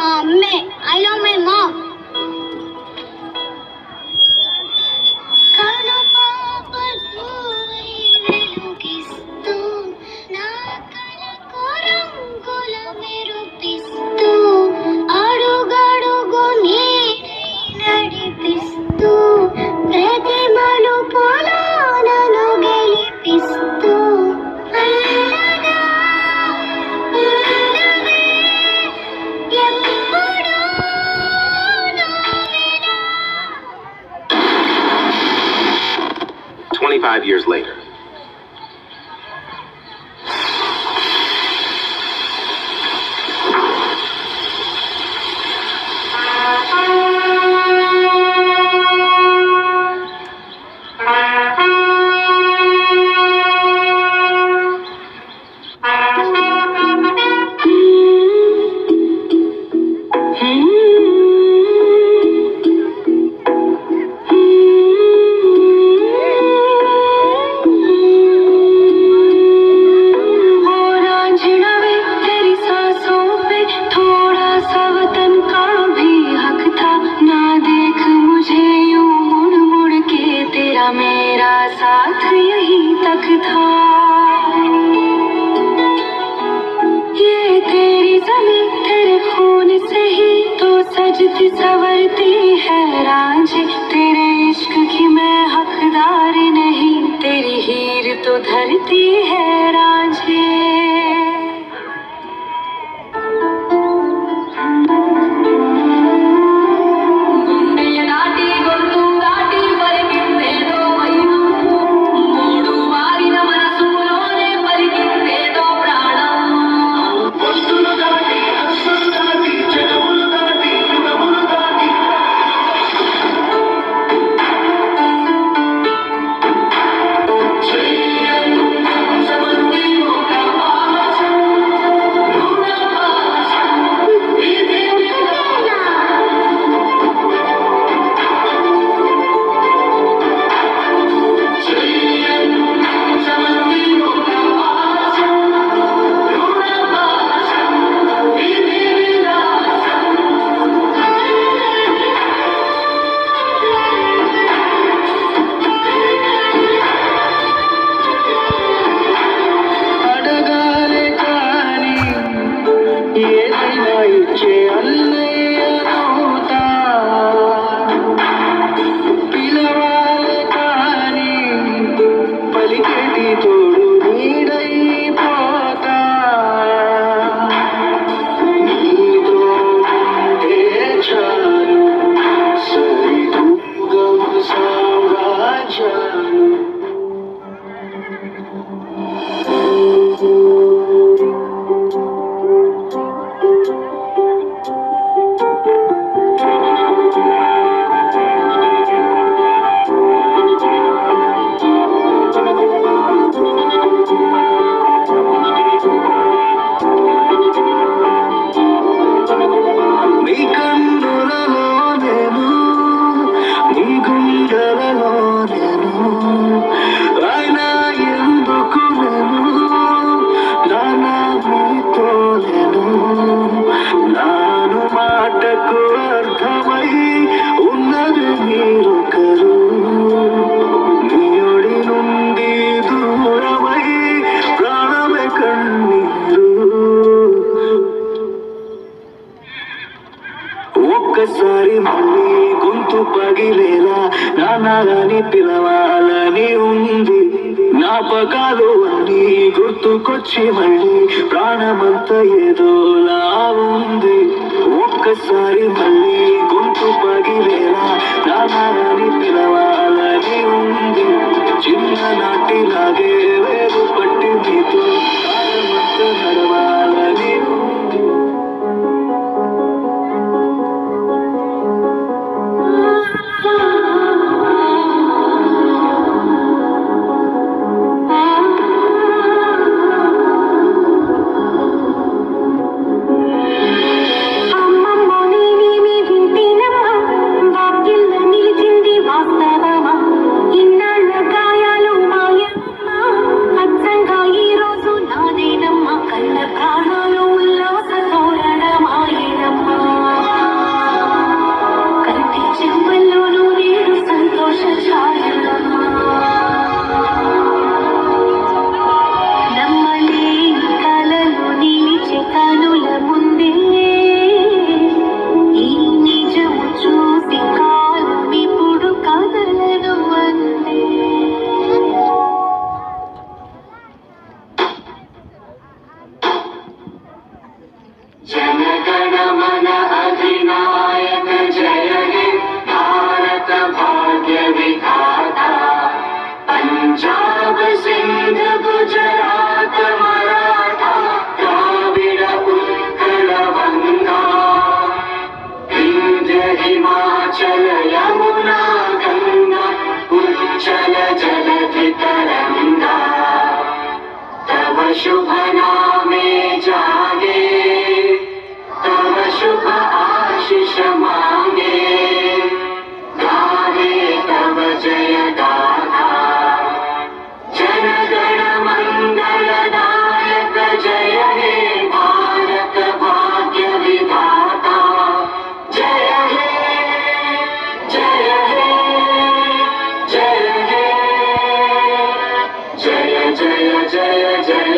మా అమ్మే. I love my mom. Years later. मेरा साथ यही तक था, ये तेरी ज़मीं तेरे खून से ही तो सजती संवरती है रांझे। तेरे इश्क की मैं हकदार नहीं, तेरी हीर तो धरती है रांझे। ఒక్కసారి మళ్ళీ గొంతు పగిలేలా నాన్నగాని పిలవాలని ఉంది. జ్ఞాపకాలు అన్నీ గుర్తుకొచ్చి మళ్ళీ ప్రాణమంతా ఏదోలా ఉంది. ఒక్కసారి మళ్ళీ గొంతు పగిలేలా నాన్నగాని పిలవాలని ఉంది. చిన్ననాటిలాగే వేరు పట్టి నీతో కాలమంతా నడవాలని ఉంది. ఇన్నాళ్ళ గాయాలు మాయమ్మ అచ్చంగా ఈ రోజు मन अधिनायक जय हे भारत भाग्य विधाता पंजाब सिंध गुजरात मराठा द्राविड़ उत्कल गंगा विंध्य हिमाचल यमुना गंगा उच्चल जलधि तरंगा तव शुभ नामे जागे तव शुभ आशीष मांगे गाहे तव जय गाथा जन गण मंगलदायक जय हे भारत भाग्य विधाता जय हे जय हे जय हे जय जय जय जय